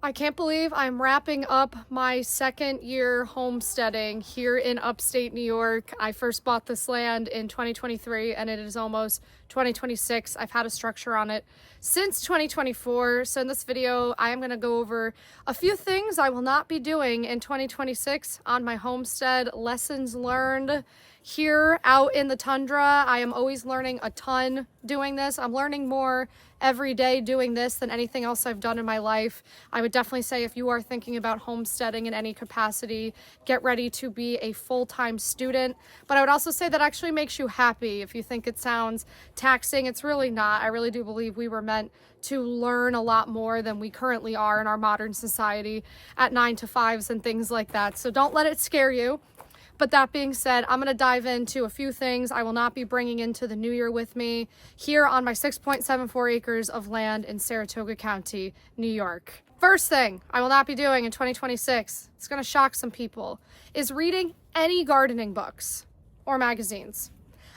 I can't believe I'm wrapping up my second year homesteading here in upstate New York. I first bought this land in 2023 and it is almost 2026. I've had a structure on it since 2024. So in this video, I am going to go over a few things I will not be doing in 2026 on my homestead, lessons learned here out in the tundra. I am always learning a ton doing this. I'm learning more every day doing this than anything else I've done in my life. I would definitely say if you are thinking about homesteading in any capacity, get ready to be a full-time student. But I would also say that actually makes you happy. If you think it sounds taxing, it's really not. I really do believe we were meant to learn a lot more than we currently are in our modern society at 9 to 5s and things like that. So don't let it scare you. But that being said, I'm going to dive into a few things I will not be bringing into the new year with me here on my 6.74 acres of land in Saratoga County, New York. First thing I will not be doing in 2026, it's going to shock some people, is reading any gardening books or magazines.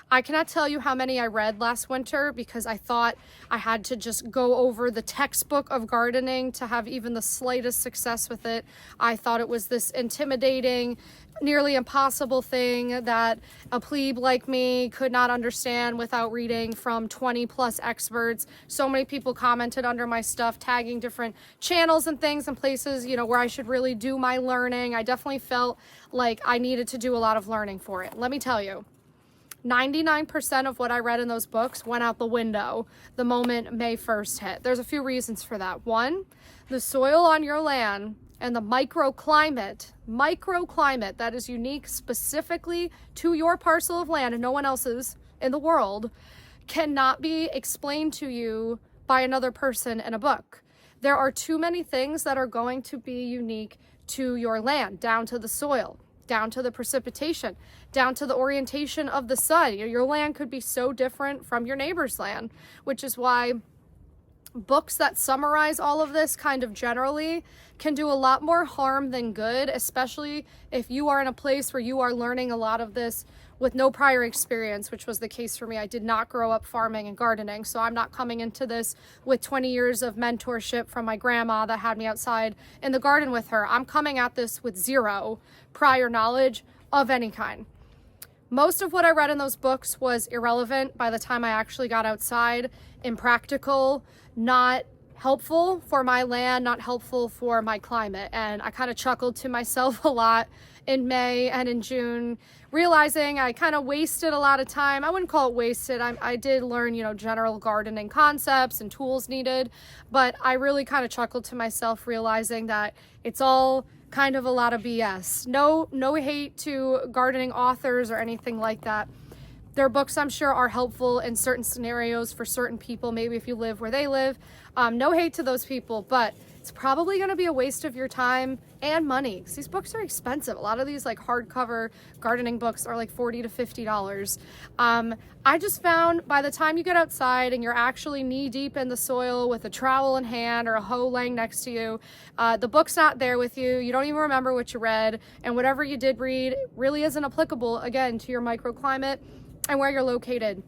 I cannot tell you how many I read last winter because I thought I had to just go over the textbook of gardening to have even the slightest success with it. I thought it was this intimidating, nearly impossible thing that a plebe like me could not understand without reading from 20 plus experts. So many people commented under my stuff, tagging different channels and things and places, where I should really do my learning. I definitely felt like I needed to do a lot of learning for it. Let me tell you. 99% of what I read in those books went out the window the moment May 1st hit. There's a few reasons for that. One, the soil on your land and the microclimate that is unique specifically to your parcel of land and no one else's in the world cannot be explained to you by another person in a book. There are too many things that are going to be unique to your land, down to the soil, down to the precipitation, down to the orientation of the sun. Your land could be so different from your neighbor's land, which is why books that summarize all of this kind of generally can do a lot more harm than good, especially if you are in a place where you are learning a lot of this with no prior experience, which was the case for me. I did not grow up farming and gardening, so I'm not coming into this with 20 years of mentorship from my grandma that had me outside in the garden with her. I'm coming at this with zero prior knowledge of any kind. Most of what I read in those books was irrelevant by the time I actually got outside, impractical, not helpful for my land, not helpful for my climate. And I kind of chuckled to myself a lot in May and in June, realizing I kind of wasted a lot of time. I wouldn't call it wasted. I did learn, general gardening concepts and tools needed, but I really kind of chuckled to myself realizing that it's all kind of a lot of BS. No hate to gardening authors or anything like that. Their books, I'm sure, are helpful in certain scenarios for certain people, maybe if you live where they live. No hate to those people, but it's probably going to be a waste of your time and money because these books are expensive. A lot of these hardcover gardening books are $40 to $50. I just found by the time you get outside and you're actually knee deep in the soil with a trowel in hand or a hoe laying next to you, the book's not there with you. You don't even remember what you read, and whatever you did read really isn't applicable, again, to your microclimate and where you're located.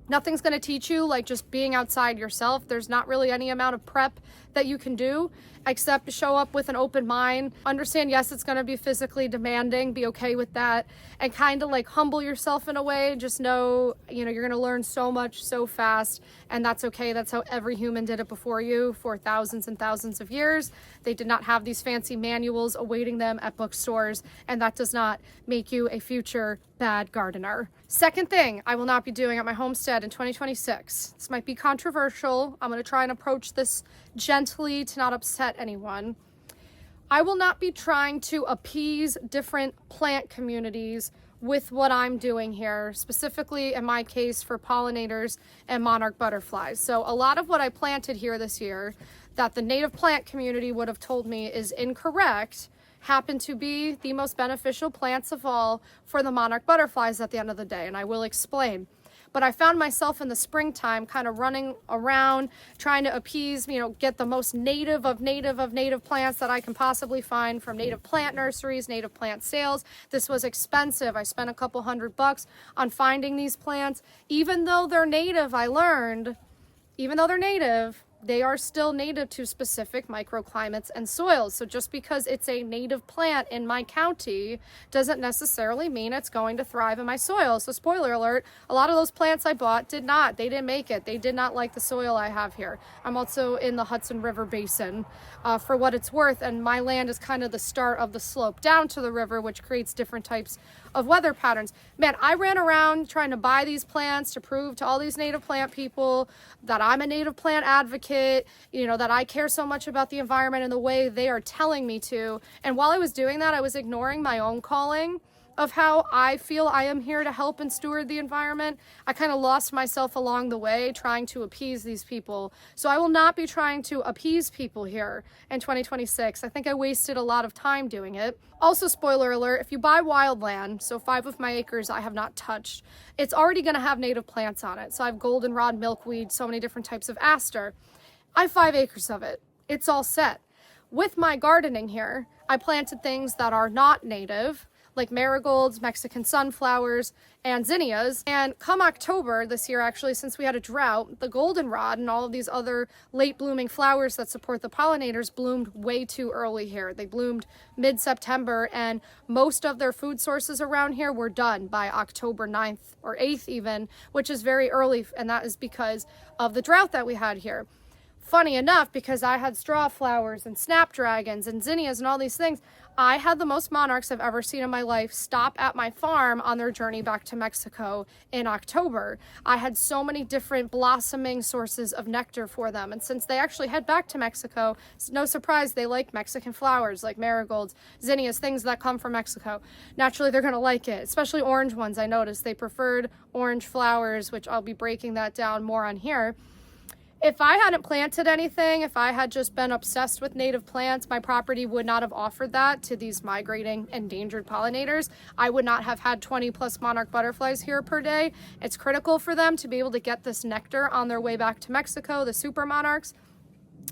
Nothing's going to teach you just being outside yourself. There's not really any amount of prep that you can do except to show up with an open mind. Understand, yes, it's going to be physically demanding. Be okay with that. And kind of humble yourself in a way. Just know, you're going to learn so much so fast. And that's okay. That's how every human did it before you for thousands and thousands of years. They did not have these fancy manuals awaiting them at bookstores. And that does not make you a future bad gardener. Second thing I will not be doing at my homestead in 2026. This might be controversial. I'm going to try and approach this gently to not upset anyone. I will not be trying to appease different plant communities with what I'm doing here, specifically in my case for pollinators and monarch butterflies. So a lot of what I planted here this year that the native plant community would have told me is incorrect happen to be the most beneficial plants of all for the monarch butterflies at the end of the day, and I will explain. But I found myself in the springtime kind of running around trying to appease, get the most native of native plants that I can possibly find from native plant nurseries, native plant sales. This was expensive. I spent a couple $100 on finding these plants. Even though they're native, I learned, even though they're native, they are still native to specific microclimates and soils. So just because it's a native plant in my county doesn't necessarily mean it's going to thrive in my soil. So spoiler alert, a lot of those plants I bought did not. They didn't make it. They did not like the soil I have here. I'm also in the Hudson River Basin for what it's worth, and my land is kind of the start of the slope down to the river, which creates different types of weather patterns. Man, I ran around trying to buy these plants to prove to all these native plant people that I'm a native plant advocate, you know, that I care so much about the environment and the way they are telling me to. And while I was doing that, I was ignoring my own calling of how I feel I am here to help and steward the environment. I kind of lost myself along the way trying to appease these people. So I will not be trying to appease people here in 2026. I think I wasted a lot of time doing it. Also, spoiler alert, if you buy wildland, so 5 of my acres I have not touched, it's already going to have native plants on it. So I have goldenrod, milkweed, so many different types of aster. I have 5 acres of it. It's all set. With my gardening here, I planted things that are not native, like marigolds, Mexican sunflowers, and zinnias. And come October this year, actually, since we had a drought, the goldenrod and all of these other late blooming flowers that support the pollinators bloomed way too early here. They bloomed mid-September, and most of their food sources around here were done by October 9th or 8th even, which is very early, and that is because of the drought that we had here. Funny enough, because I had straw flowers and snapdragons and zinnias and all these things, I had the most monarchs I've ever seen in my life stop at my farm on their journey back to Mexico in October. I had so many different blossoming sources of nectar for them. And since they actually head back to Mexico, it's no surprise they like Mexican flowers like marigolds, zinnias, things that come from Mexico. Naturally, they're going to like it, especially orange ones. I noticed they preferred orange flowers, which I'll be breaking that down more on here. If I hadn't planted anything, if I had just been obsessed with native plants, my property would not have offered that to these migrating endangered pollinators. I would not have had 20 plus monarch butterflies here per day. It's critical for them to be able to get this nectar on their way back to Mexico, the super monarchs.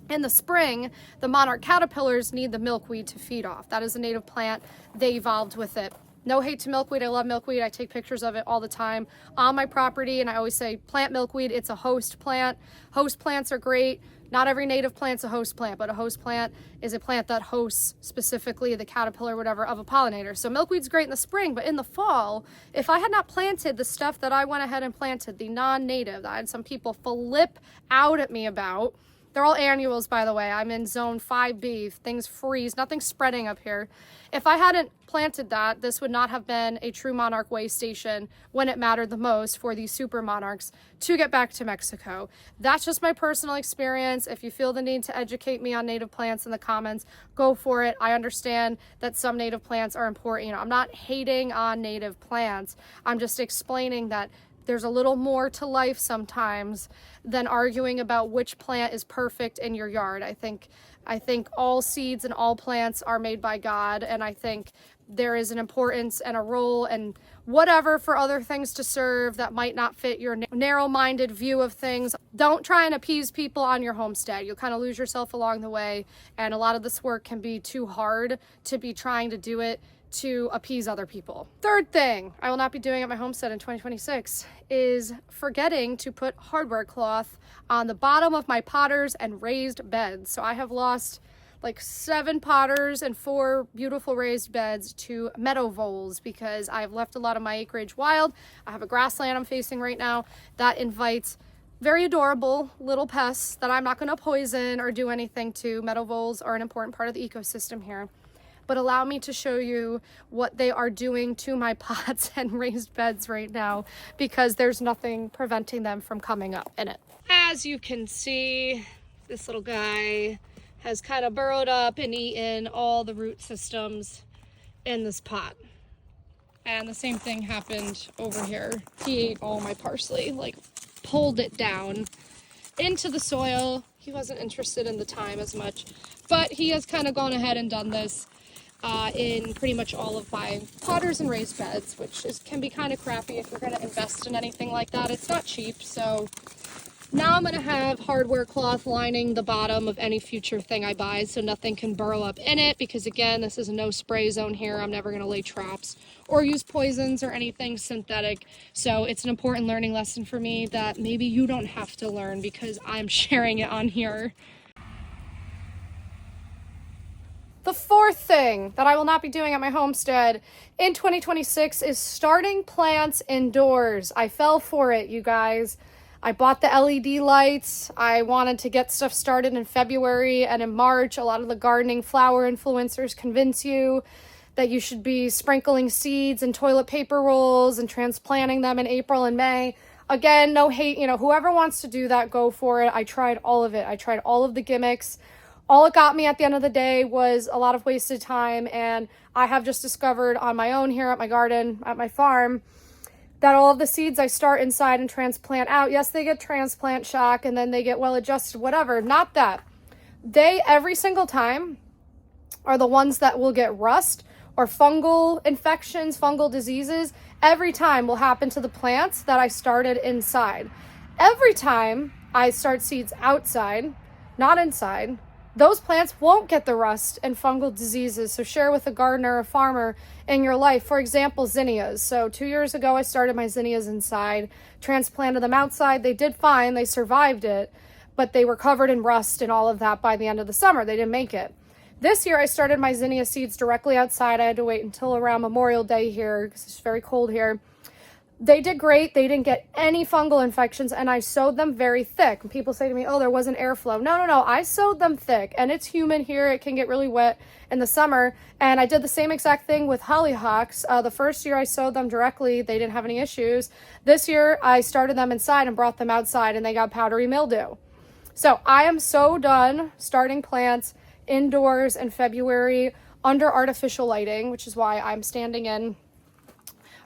In the spring, the monarch caterpillars need the milkweed to feed off. That is a native plant. They evolved with it. No hate to milkweed. I love milkweed. I take pictures of it all the time on my property, and I always say plant milkweed. It's a host plant. Host plants are great. Not every native plant's a host plant, but a host plant is a plant that hosts specifically the caterpillar, whatever, of a pollinator. So milkweed's great in the spring, but in the fall, if I had not planted the stuff that I went ahead and planted, the non-native, that I had some people flip out at me about. They're all annuals, by the way. I'm in zone 5B. Things freeze. Nothing's spreading up here. If I hadn't planted that, this would not have been a true monarch way station when it mattered the most for these super monarchs to get back to Mexico. That's just my personal experience. If you feel the need to educate me on native plants in the comments, go for it. I understand that some native plants are important. You know, I'm not hating on native plants. I'm just explaining that there's a little more to life sometimes than arguing about which plant is perfect in your yard. I think all seeds and all plants are made by God, and I think there is an importance and a role and whatever for other things to serve that might not fit your narrow-minded view of things. Don't try and appease people on your homestead. You'll kind of lose yourself along the way, and a lot of this work can be too hard to be trying to do it to appease other people. Third thing I will not be doing at my homestead in 2026 is forgetting to put hardware cloth on the bottom of my potters and raised beds. So I have lost like 7 potters and 4 beautiful raised beds to meadow voles because I've left a lot of my acreage wild. I have a grassland I'm facing right now that invites very adorable little pests that I'm not going to poison or do anything to. Meadow voles are an important part of the ecosystem here. But allow me to show you what they are doing to my pots and raised beds right now, because there's nothing preventing them from coming up in it. As you can see, this little guy has kind of burrowed up and eaten all the root systems in this pot. And the same thing happened over here. He ate all my parsley, like pulled it down into the soil. He wasn't interested in the thyme as much, but he has kind of gone ahead and done this in pretty much all of my potters and raised beds, which can be kind of crappy if you're going to invest in anything like that. It's not cheap, so Now I'm going to have hardware cloth lining the bottom of any future thing I buy so nothing can burrow up in it, because again, this is a no spray zone here. I'm never going to lay traps or use poisons or anything synthetic. So it's an important learning lesson for me that maybe you don't have to learn because I'm sharing it on here. The fourth thing that I will not be doing at my homestead in 2026 is starting plants indoors. I fell for it, you guys. I bought the LED lights. I wanted to get stuff started in February and in March. A lot of the gardening flower influencers convince you that you should be sprinkling seeds and toilet paper rolls and transplanting them in April and May. Again, no hate, whoever wants to do that, go for it. I tried all of it. I tried all of the gimmicks. All it got me at the end of the day was a lot of wasted time, and I have just discovered on my own here at my garden, at my farm, that all of the seeds I start inside and transplant out, yes, they get transplant shock and then they get well adjusted, whatever. Not that. They, every single time, are the ones that will get rust or fungal infections, fungal diseases. Every time will happen to the plants that I started inside. Every time I start seeds outside, not inside, those plants won't get the rust and fungal diseases. So share with a gardener, a farmer in your life. For example, zinnias. So 2 years ago, I started my zinnias inside, transplanted them outside. They did fine. They survived it, but they were covered in rust and all of that by the end of the summer. They didn't make it. This year, I started my zinnia seeds directly outside. I had to wait until around Memorial Day here because it's very cold here. They did great. They didn't get any fungal infections, and I sowed them very thick. And people say to me, oh, there wasn't airflow. No. I sowed them thick, and it's humid here. It can get really wet in the summer, and I did the same exact thing with hollyhocks. The first year I sowed them directly. They didn't have any issues. This year, I started them inside and brought them outside, and they got powdery mildew. So I am so done starting plants indoors in February under artificial lighting, which is why I'm standing in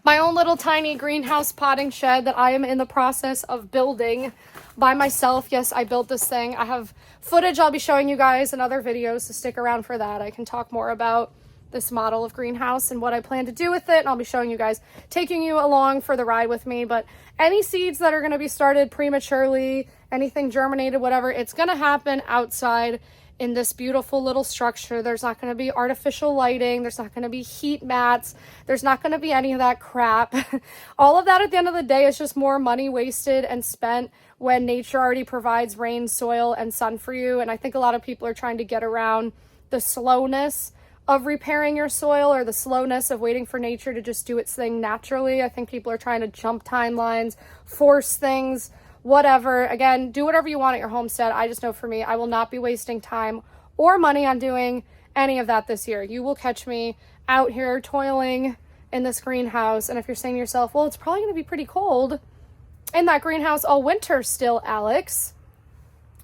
my own little tiny greenhouse potting shed that I am in the process of building by myself. Yes, I built this thing. I have footage I'll be showing you guys in other videos, so stick around for that. I can talk more about this model of greenhouse and what I plan to do with it, and I'll be showing you guys, taking you along for the ride with me. But any seeds that are going to be started prematurely, anything germinated, whatever, it's going to happen outside in this beautiful little structure. There's not going to be artificial lighting. There's not going to be heat mats. There's not going to be any of that crap. All of that at the end of the day is just more money wasted and spent when nature already provides rain, soil, and sun for you. And I think a lot of people are trying to get around the slowness of repairing your soil or the slowness of waiting for nature to just do its thing naturally. I think people are trying to jump timelines, force things, whatever. Again, do whatever you want at your homestead. I just know for me, I will not be wasting time or money on doing any of that this year. You will catch me out here toiling in this greenhouse. And if you're saying to yourself, well, it's probably going to be pretty cold in that greenhouse all winter still, Alex.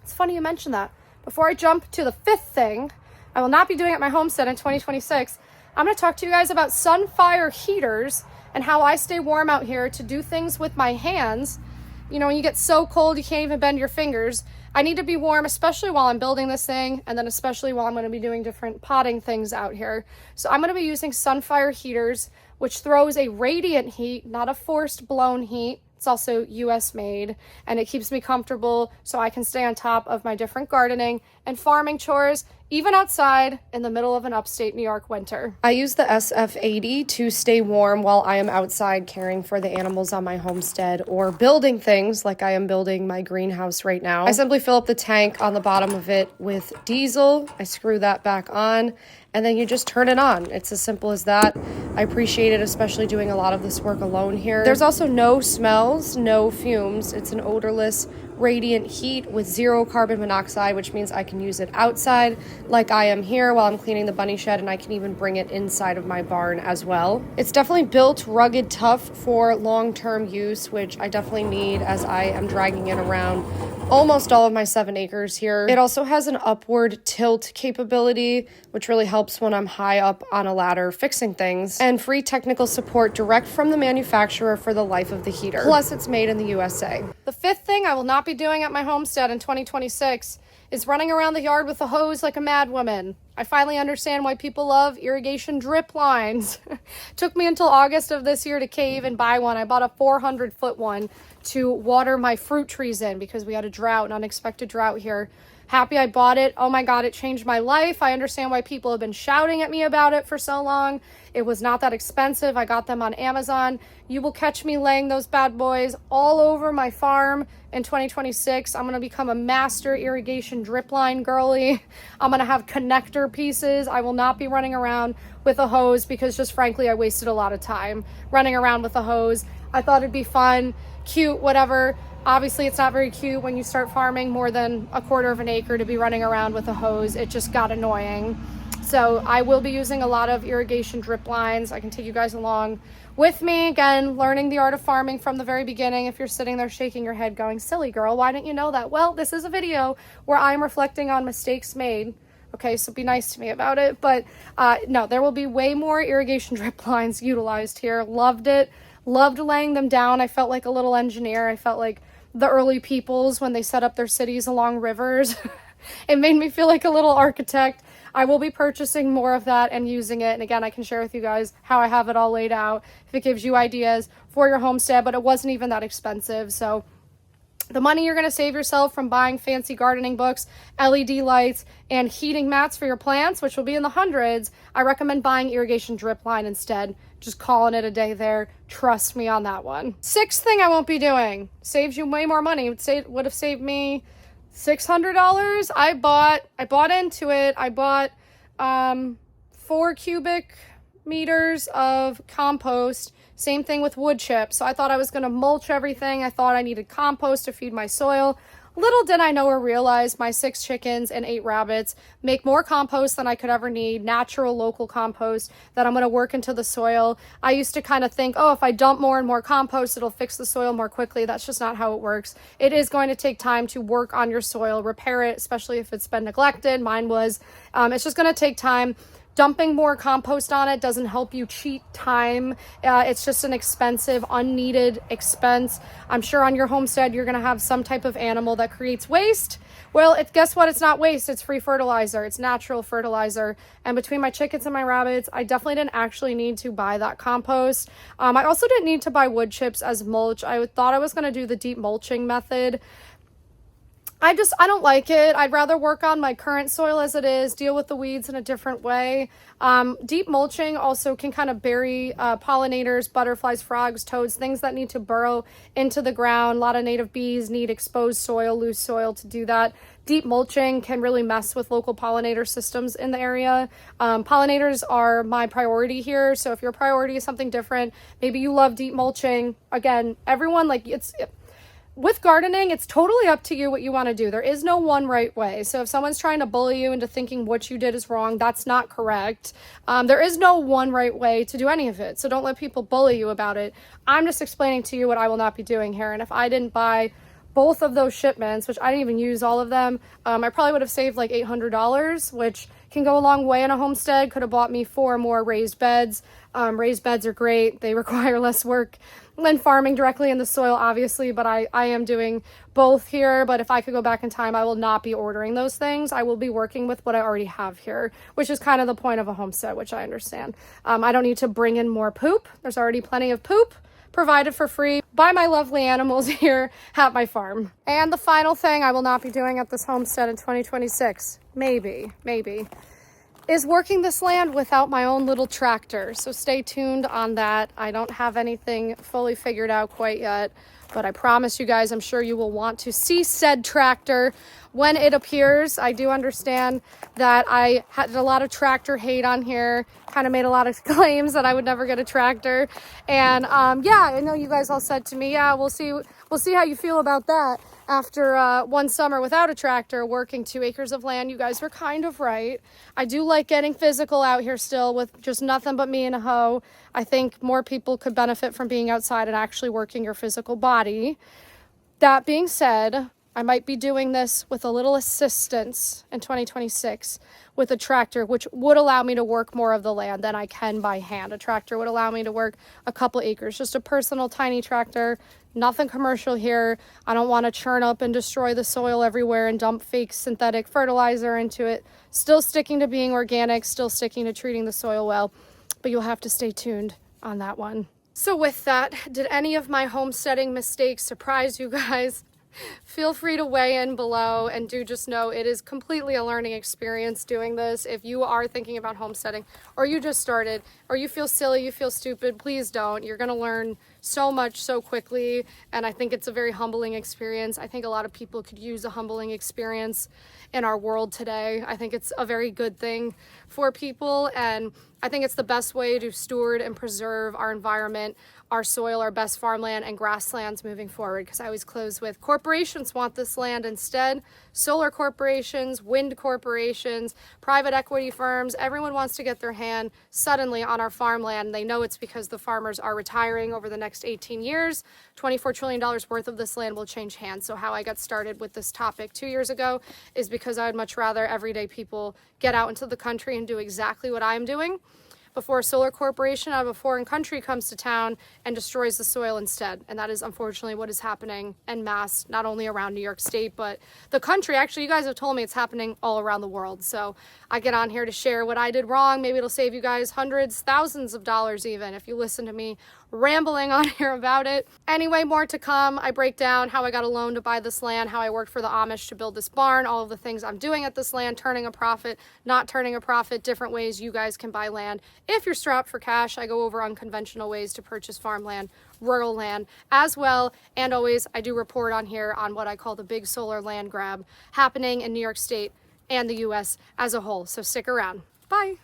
It's funny you mentioned that. Before I jump to the fifth thing I will not be doing at my homestead in 2026, I'm going to talk to you guys about Sunfire heaters and how I stay warm out here to do things with my hands. When you get so cold you can't even bend your fingers, I need to be warm, especially while I'm building this thing, and then especially while I'm going to be doing different potting things out here. So I'm going to be using Sunfire heaters, which throws a radiant heat, not a forced blown heat. It's also US made, and it keeps me comfortable so I can stay on top of my different gardening and farming chores, even outside in the middle of an upstate New York winter. I use the SF80 to stay warm while I am outside caring for the animals on my homestead or building things like I am building my greenhouse right now. I simply fill up the tank on the bottom of it with diesel. I screw that back on, and then you just turn it on. It's as simple as that. I appreciate it, especially doing a lot of this work alone here. There's also no smells, no fumes. It's an odorless, radiant heat with 0 carbon monoxide, which means I can use it outside like I am here while I'm cleaning the bunny shed, and I can even bring it inside of my barn as well. It's definitely built rugged, tough for long-term use, which I definitely need as I am dragging it around almost all of my 7 acres here. It also has an upward tilt capability, which really helps when I'm high up on a ladder fixing things, and free technical support direct from the manufacturer for the life of the heater. Plus, it's made in the USA. The fifth thing I will not be doing at my homestead in 2026 is running around the yard with a hose like a madwoman. I finally understand why people love irrigation drip lines. Took me until August of this year to cave and buy one. I bought a 400-foot one to water my fruit trees in because we had a drought, an unexpected drought here. Happy I bought it. Oh my God, it changed my life. I understand why people have been shouting at me about it for so long. It was not that expensive. I got them on Amazon. You will catch me laying those bad boys all over my farm in 2026. I'm going to become a master irrigation drip line girly. I'm going to have connector pieces. I will not be running around with a hose because just frankly, I wasted a lot of time running around with a hose. I thought it'd be fun, cute, whatever. Obviously, it's not very cute when you start farming more than a quarter of an acre to be running around with a hose. It just got annoying. So I will be using a lot of irrigation drip lines. I can take you guys along with me. Again, learning the art of farming from the very beginning. If you're sitting there shaking your head going, silly girl, why didn't you know that? Well, this is a video where I'm reflecting on mistakes made. Okay, so be nice to me about it. But no, there will be way more irrigation drip lines utilized here. Loved it. Loved laying them down. I felt like a little engineer. I felt like the early peoples when they set up their cities along rivers. It made me feel like a little architect. I will be purchasing more of that and using it. And again, I can share with you guys how I have it all laid out if it gives you ideas for your homestead, but it wasn't even that expensive. So the money you're going to save yourself from buying fancy gardening books, LED lights, and heating mats for your plants, which will be in the hundreds, I recommend buying irrigation drip line instead. Just calling it a day there. Trust me on that one. Sixth thing I won't be doing. Saves you way more money. Would have saved me $600. I bought into it. I bought 4 cubic meters of compost. Same thing with wood chips. So I thought I was going to mulch everything. I thought I needed compost to feed my soil. Little did I know or realize my 6 chickens and 8 rabbits make more compost than I could ever need, natural local compost that I'm going to work into the soil. I used to kind of think, oh, if I dump more and more compost, it'll fix the soil more quickly. That's just not how it works. It is going to take time to work on your soil, repair it, especially if it's been neglected. Mine was. It's just going to take time. Dumping more compost on it doesn't help you cheat time. It's just an expensive, unneeded expense. I'm sure on your homestead, you're going to have some type of animal that creates waste. Well, guess what? It's not waste. It's free fertilizer. It's natural fertilizer. And between my chickens and my rabbits, I definitely didn't actually need to buy that compost. I also didn't need to buy wood chips as mulch. I thought I was going to do the deep mulching method. I don't like it. I'd rather work on my current soil as it is, deal with the weeds in a different way. Deep mulching also can kind of bury pollinators, butterflies, frogs, toads, things that need to burrow into the ground. A lot of native bees need exposed soil, loose soil to do that. Deep mulching can really mess with local pollinator systems in the area. Pollinators are my priority here. So if your priority is something different, maybe you love deep mulching. Again, everyone, with gardening, it's totally up to you what you want to do. There is no one right way. So if someone's trying to bully you into thinking what you did is wrong, that's not correct. There is no one right way to do any of it. So don't let people bully you about it. I'm just explaining to you what I will not be doing here. And if I didn't buy both of those shipments, which I didn't even use all of them, I probably would have saved like $800, which can go a long way in a homestead. Could have bought me 4 more raised beds. Raised beds are great. They require less work than farming directly in the soil, obviously, but I am doing both here. But if I could go back in time, I will not be ordering those things. I will be working with what I already have here, which is kind of the point of a homestead, which I understand. I don't need to bring in more poop. There's already plenty of poop provided for free by my lovely animals here at my farm. And the final thing I will not be doing at this homestead in 2026, maybe, is working this land without my own little tractor. So stay tuned on that. I don't have anything fully figured out quite yet, but I promise you guys, I'm sure you will want to see said tractor when it appears. I do understand that I had a lot of tractor hate on here, kind of made a lot of claims that I would never get a tractor. And yeah, I know you guys all said to me, yeah, we'll see how you feel about that. After one summer without a tractor, working 2 acres of land, you guys were kind of right. I do like getting physical out here still with just nothing but me and a hoe. I think more people could benefit from being outside and actually working your physical body. That being said, I might be doing this with a little assistance in 2026 with a tractor, which would allow me to work more of the land than I can by hand. A tractor would allow me to work a couple acres, just a personal tiny tractor, nothing commercial here. I don't want to churn up and destroy the soil everywhere and dump fake synthetic fertilizer into it. Still sticking to being organic, still sticking to treating the soil well, but you'll have to stay tuned on that one. So with that, did any of my homesteading mistakes surprise you guys? Feel free to weigh in below, and do just know it is completely a learning experience doing this. If you are thinking about homesteading, or you just started, or you feel silly, you feel stupid, please don't. You're gonna learn so much so quickly, and I think it's a very humbling experience. I think a lot of people could use a humbling experience in our world today. I think it's a very good thing for people, and I think it's the best way to steward and preserve our environment, our soil, our best farmland and grasslands moving forward. Because I always close with, corporations want this land instead. Solar corporations, wind corporations, private equity firms, everyone wants to get their hand suddenly on our farmland. They know it's because the farmers are retiring over the next 18 years. $24 trillion worth of this land will change hands. So how I got started with this topic 2 years ago is because I would much rather everyday people get out into the country and do exactly what I'm doing before a solar corporation out of a foreign country comes to town and destroys the soil instead. And that is unfortunately what is happening en masse, not only around New York State, but the country. Actually, you guys have told me it's happening all around the world. So I get on here to share what I did wrong. Maybe it'll save you guys hundreds, thousands of dollars even if you listen to me rambling on here about it. Anyway, more to come. I break down how I got a loan to buy this land, how I worked for the Amish to build this barn, all of the things I'm doing at this land, turning a profit, not turning a profit, different ways you guys can buy land. If you're strapped for cash, I go over unconventional ways to purchase farmland, rural land as well. And always, I do report on here on what I call the big solar land grab happening in New York State and the US as a whole. So stick around. Bye.